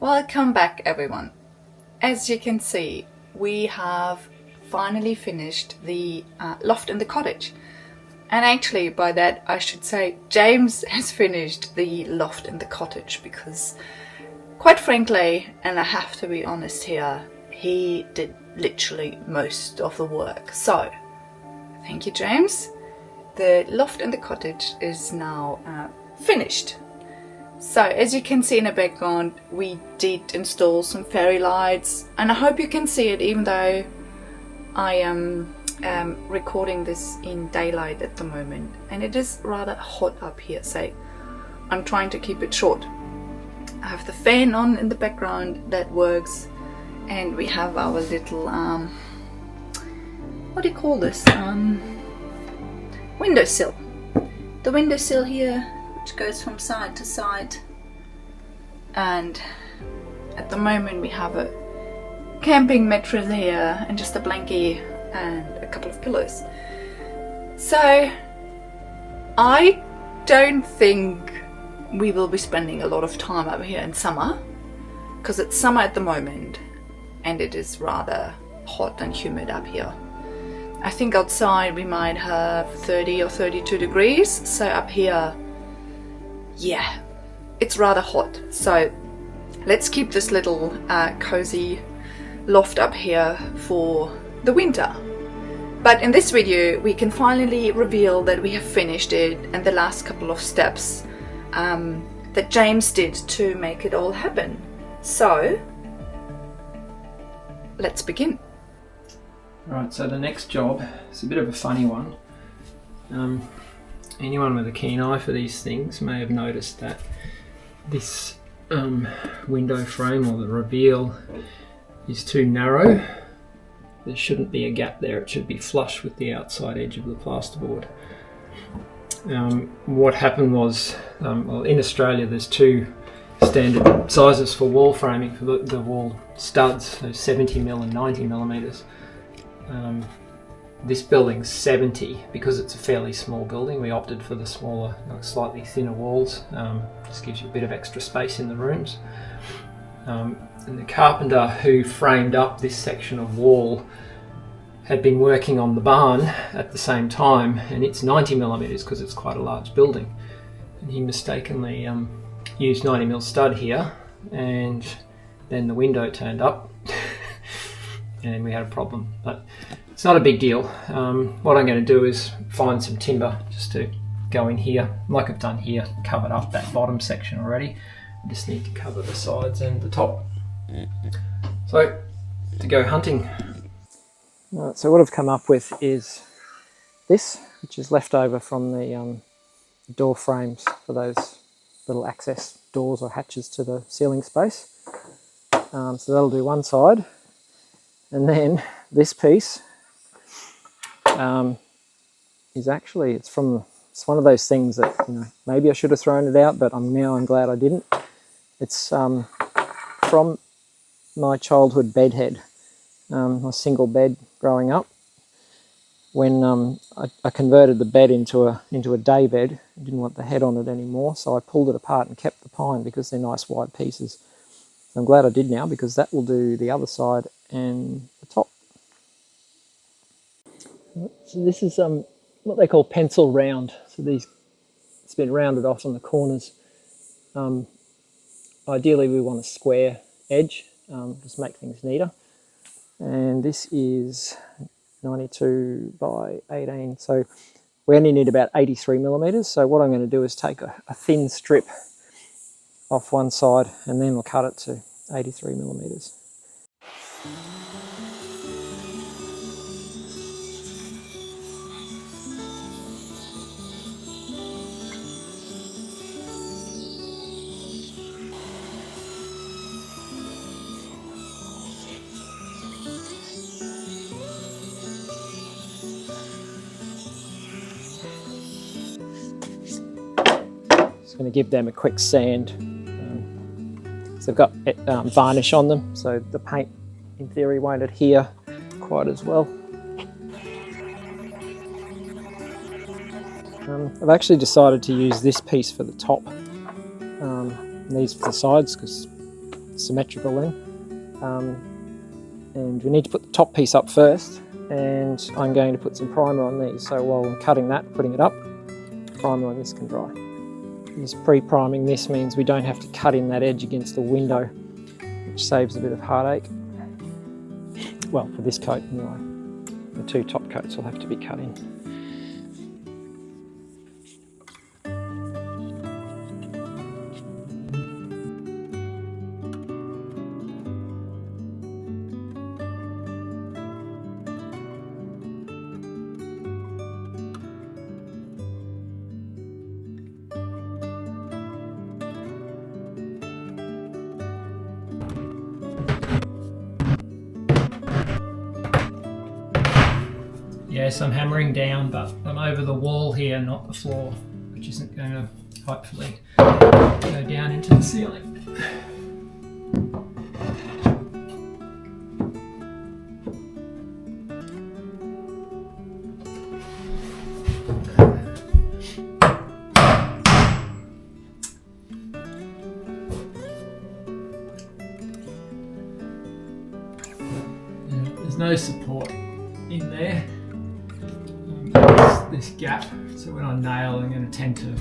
Welcome back everyone. As you can see, we have finally finished the loft in the cottage. And actually by that I should say James has finished the loft in the cottage because quite frankly, and I have to be honest here, he did literally most of the work. So thank you, James. The loft in the cottage is now finished. So as you can see in the background, we did install some fairy lights, and I hope you can see it even though I am recording this in daylight at the moment and it is rather hot up here, so I'm trying to keep it short. I have the fan on in the background that works, and we have our little what do you call this, windowsill. The windowsill here, which goes from side to side, and at the moment we have a camping mattress here and just a blankie and a couple of pillows. So I don't think we will be spending a lot of time over here in summer, because it's summer at the moment and it is rather hot and humid up here. I think outside we might have 30 or 32 degrees, so up here, yeah, it's rather hot. So let's keep this little cozy loft up here for the winter. But in this video we can finally reveal that we have finished it and the last couple of steps that James did to make it all happen. So let's begin. Right, so the next job is a bit of a funny one. Anyone with a keen eye for these things may have noticed that this window frame, or the reveal, is too narrow. There shouldn't be a gap there, it should be flush with the outside edge of the plasterboard. What happened was, well, in Australia there's two standard sizes for wall framing for the wall studs, so 70mm and 90mm. This building's 70. Because it's a fairly small building, we opted for the smaller, slightly thinner walls. Just gives you a bit of extra space in the rooms. And the carpenter who framed up this section of wall had been working on the barn at the same time, and it's 90mm because it's quite a large building. And he mistakenly used 90mm stud here, and then the window turned up and we had a problem. But it's not a big deal. What I'm going to do is find some timber just to go in here, like I've done here, covered up that bottom section already. I just need to cover the sides and the top. So, to go hunting. Right, so what I've come up with is this, which is left over from the door frames for those little access doors or hatches to the ceiling space. So that'll do one side. And then this piece is actually, it's one of those things that, maybe I should have thrown it out, but I'm glad I didn't. It's from my childhood bed head, my single bed growing up. When I converted the bed into a day bed, I didn't want the head on it anymore, so I pulled it apart and kept the pine because they're nice wide pieces. So I'm glad I did now, because that will do the other side and the top. So this is what they call pencil round. So it's been rounded off on the corners. Ideally we want a square edge, just make things neater. And this is 92 by 18, so we only need about 83mm. So what I'm going to do is take a thin strip off one side and then we'll cut it to 83mm. Going to give them a quick sand. So they've got varnish on them, so the paint in theory won't adhere quite as well. I've actually decided to use this piece for the top, and these for the sides, because symmetrical then. And we need to put the top piece up first, and I'm going to put some primer on these. So while I'm cutting that, putting it up, primer on this can dry. Just pre-priming this means we don't have to cut in that edge against the window, which saves a bit of heartache. Well, for this coat anyway. The two top coats will have to be cut in. Yes, I'm hammering down, but I'm over the wall here, not the floor, which isn't going to hopefully go down into the ceiling. There's no support in there. This gap, so when I nail, I'm going to tend to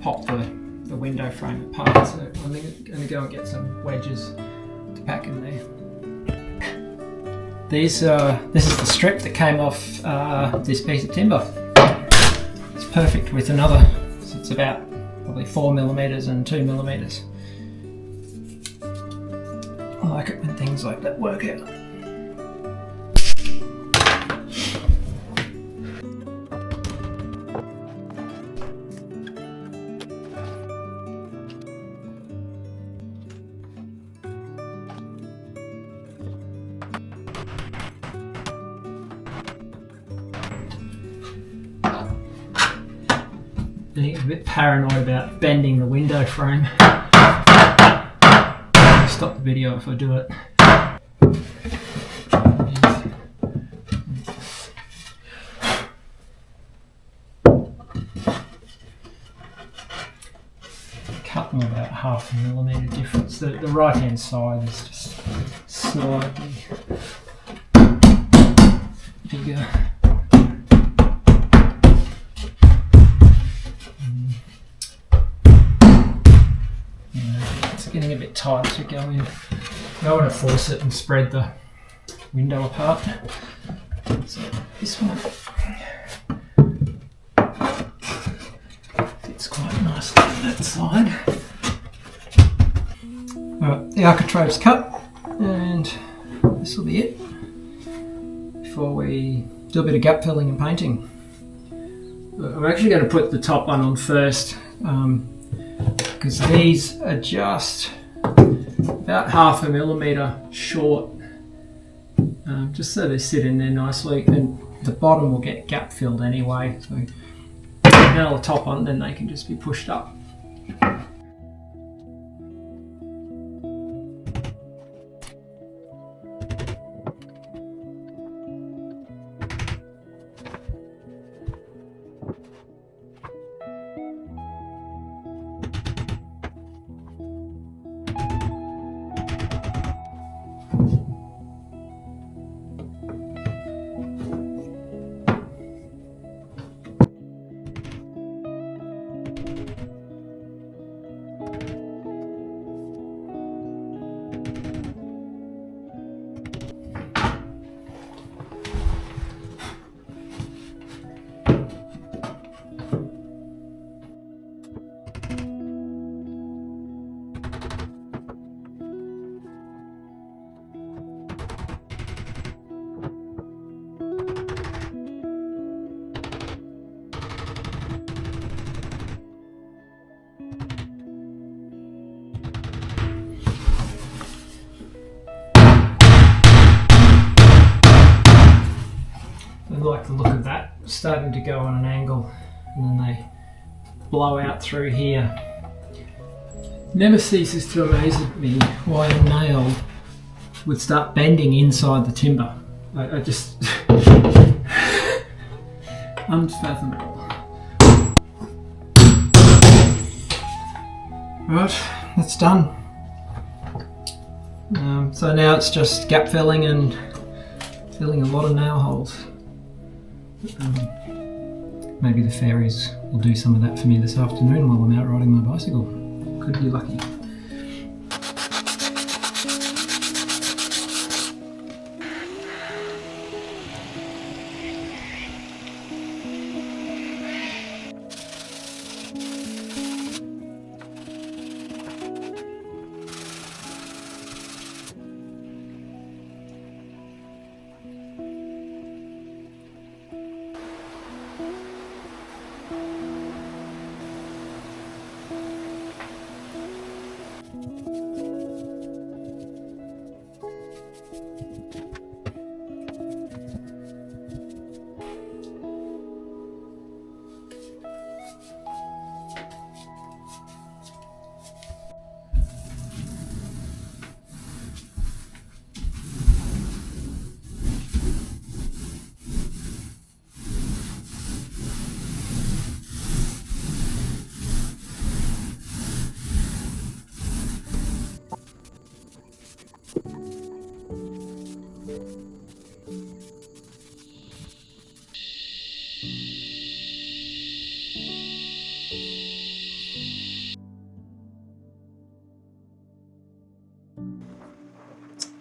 pop the window frame apart. So I'm going to go and get some wedges to pack in there. This is the strip that came off this piece of timber. It's perfect with another. So it's about probably 4mm and 2mm. I like it when things like that work out. Being a bit paranoid about bending the window frame. Stop the video if I do it. Cut them about 0.5mm difference. The right hand side is just slightly bigger. Getting a bit tight to go in. I don't want to force it and spread the window apart. So this one fits quite nicely on that side. Alright, the architrave's cut, and this will be it before we do a bit of gap filling and painting. I'm actually going to put the top one on first. Because these are just about 0.5mm short, just so they sit in there nicely, and the bottom will get gap filled anyway, so nail the top on, then they can just be pushed up. I like the look of that, starting to go on an angle, and then they blow out through here. Never ceases to amaze me why a nail would start bending inside the timber. I just unfathomable. Right, that's done. So now it's just gap filling and filling a lot of nail holes. Maybe the fairies will do some of that for me this afternoon while I'm out riding my bicycle. Could be lucky.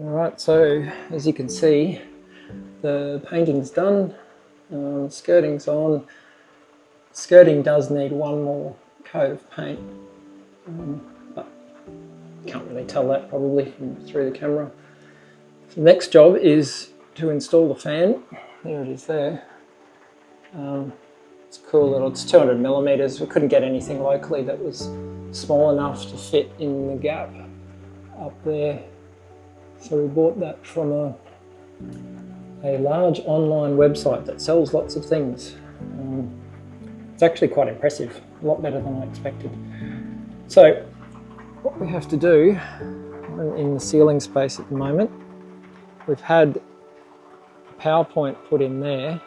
Alright, so as you can see, the painting's done, skirting's on. Skirting does need one more coat of paint, but you can't really tell that probably through the camera. So the next job is to install the fan. There it is there. It's cool it's 200 millimeters. We couldn't get anything locally that was small enough to fit in the gap up there. So we bought that from a large online website that sells lots of things. It's actually quite impressive, a lot better than I expected. So what we have to do in the ceiling space at the moment, we've had a power point put in there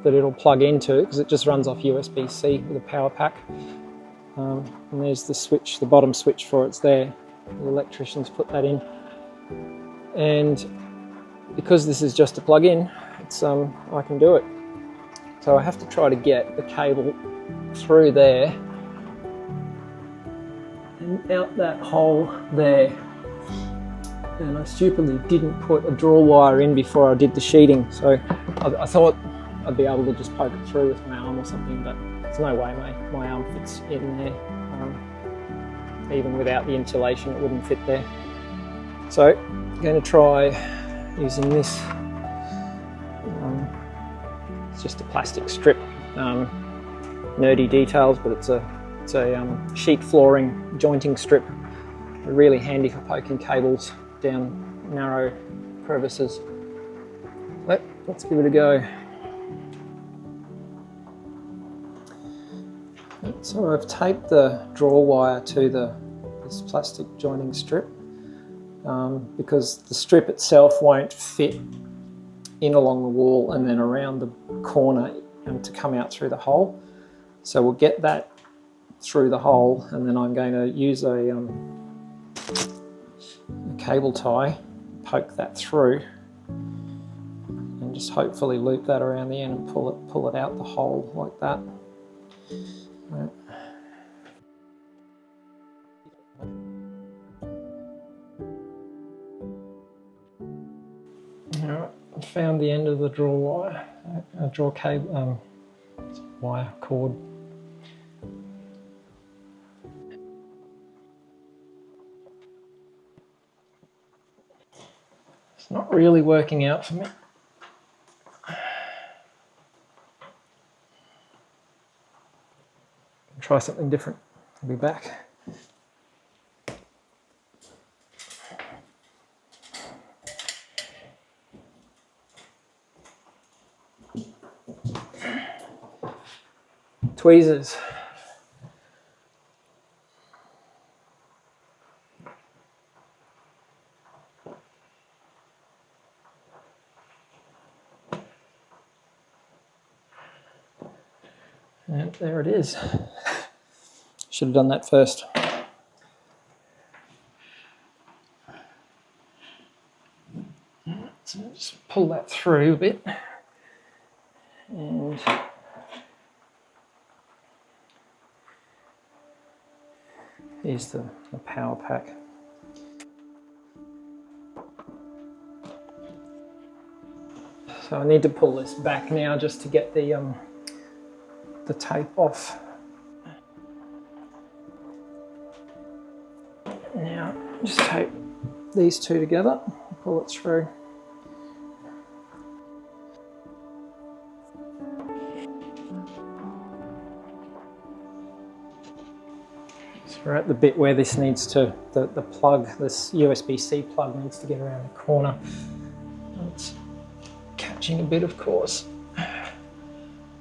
that it'll plug into because it just runs off USB-C with a power pack. And there's the switch, the bottom switch for it's there. The electricians put that in. And because this is just a plug-in, it's I can do it. So I have to try to get the cable through there and out that hole there. And I stupidly didn't put a draw wire in before I did the sheeting, so I thought I'd be able to just poke it through with my arm or something, but there's no way my arm fits in there. Even without the insulation, it wouldn't fit there. So I'm going to try using this. It's just a plastic strip. Nerdy details, but it's a sheet flooring jointing strip. Really handy for poking cables down narrow crevices. Let's give it a go. So I've taped the draw wire to this plastic joining strip because the strip itself won't fit in along the wall and then around the corner to come out through the hole. So we'll get that through the hole, and then I'm going to use a cable tie, poke that through, and just hopefully loop that around the end and pull it out the hole like that. Right. Alright, I found the end of the draw wire, draw cable, wire cord. It's not really working out for me. Try something different. I'll be back. Tweezers. And there it is. Should have done that first. So just pull that through a bit. And here's the power pack. So I need to pull this back now just to get the tape off. Now just tape these two together, pull it through. So we're at the bit where this needs to, the plug, this USB-C plug needs to get around the corner. It's catching a bit, of course.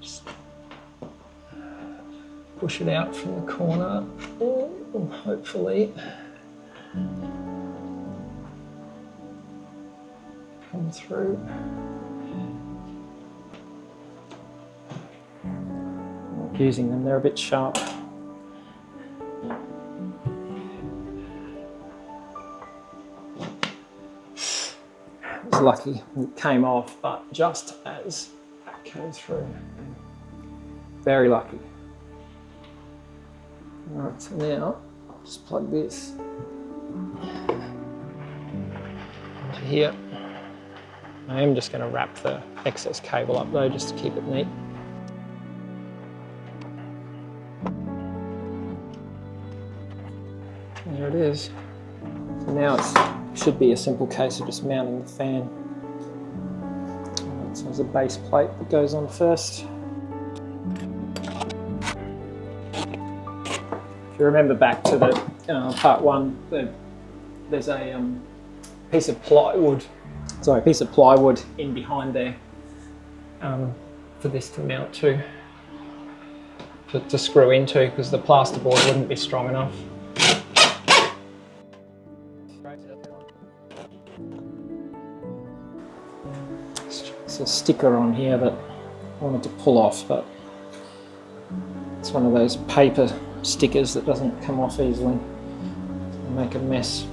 Just push it out from the corner, hopefully come through. Not using them, they're a bit sharp. I was lucky it came off, but just as that came through. Very lucky. Alright, so now I'll just plug this into here. I am just going to wrap the excess cable up though, just to keep it neat. There it is. So now it should be a simple case of just mounting the fan. Right, so there's a base plate that goes on first. If you remember back to the part one, there's a piece of plywood in behind there for this to mount to screw into, because the plasterboard wouldn't be strong enough. There's a sticker on here that I wanted to pull off, but it's one of those paper stickers that doesn't come off easily. It'll make a mess.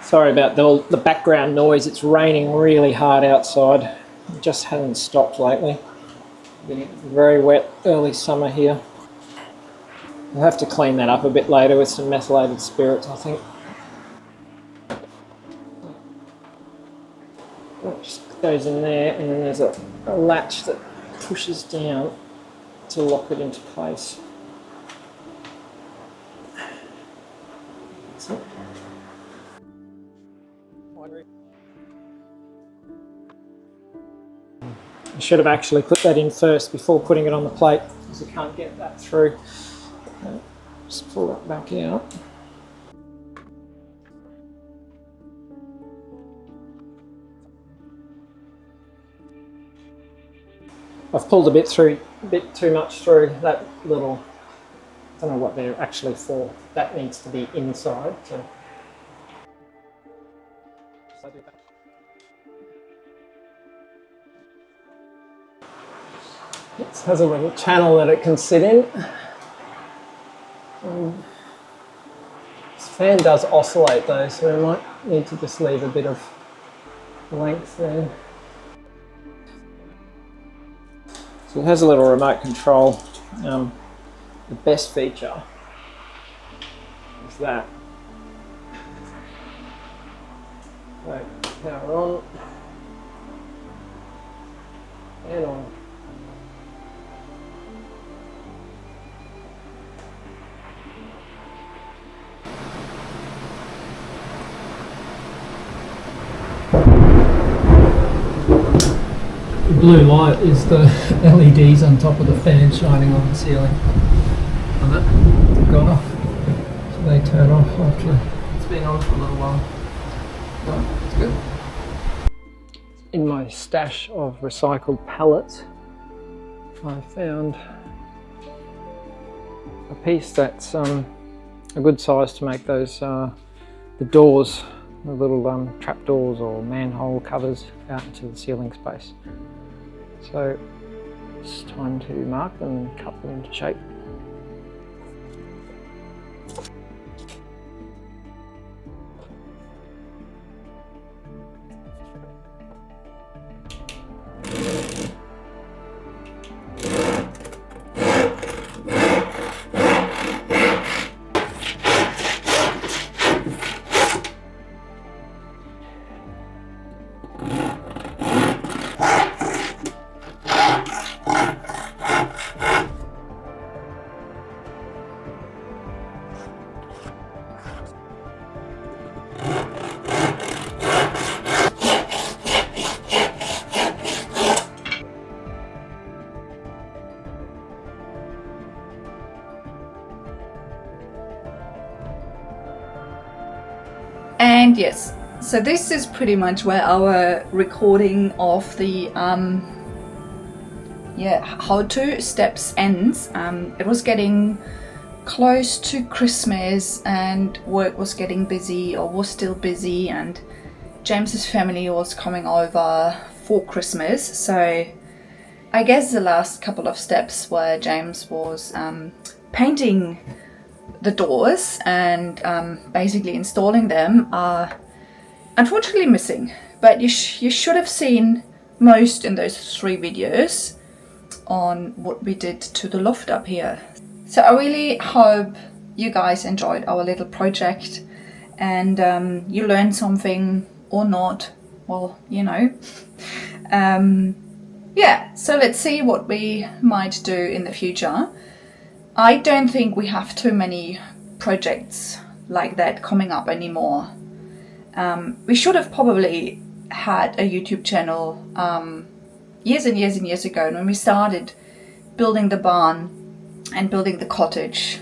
Sorry about the background noise, it's raining really hard outside. It just hasn't stopped lately. Been very wet early summer here. I'll have to clean that up a bit later with some methylated spirits, I think. It just goes in there, and then there's a latch that pushes down to lock it into place. That's it. I should have actually put that in first before putting it on the plate, because you can't get that through. Just pull that back out. I've pulled a bit too much through that little, I don't know what they're actually for. That needs to be inside. So. It has a little channel that it can sit in. This fan does oscillate though, so we might need to just leave a bit of length there. So it has a little remote control. The best feature is that. So power on and on. The blue light is the LEDs on top of the fan shining on the ceiling. And that gone off. So they turn off after it's been on for a little while. No, it's good. In my stash of recycled pallets, I found a piece that's a good size to make those the doors, the little trap doors or manhole covers out into the ceiling space. So it's time to mark them and cut them into shape. And yes, so this is pretty much where our recording of the how-to steps ends. It was getting close to Christmas and work was getting busy, or was still busy, and James's family was coming over for Christmas. So I guess the last couple of steps where James was painting the doors and basically installing them are unfortunately missing. But you should have seen most in those 3 videos on what we did to the loft up here. So I really hope you guys enjoyed our little project and you learned something or not. Well, you know. Yeah, so let's see what we might do in the future. I don't think we have too many projects like that coming up anymore. We should have probably had a YouTube channel years and years and years ago when we started building the barn and building the cottage.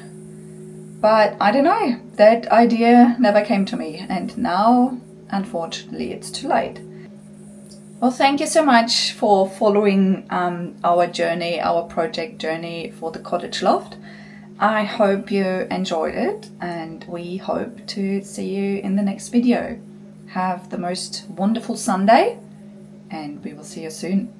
But I don't know, that idea never came to me, and now, unfortunately, it's too late. Well, thank you so much for following our journey, our project journey for the cottage loft. I hope you enjoyed it, and we hope to see you in the next video. Have the most wonderful Sunday, and we will see you soon.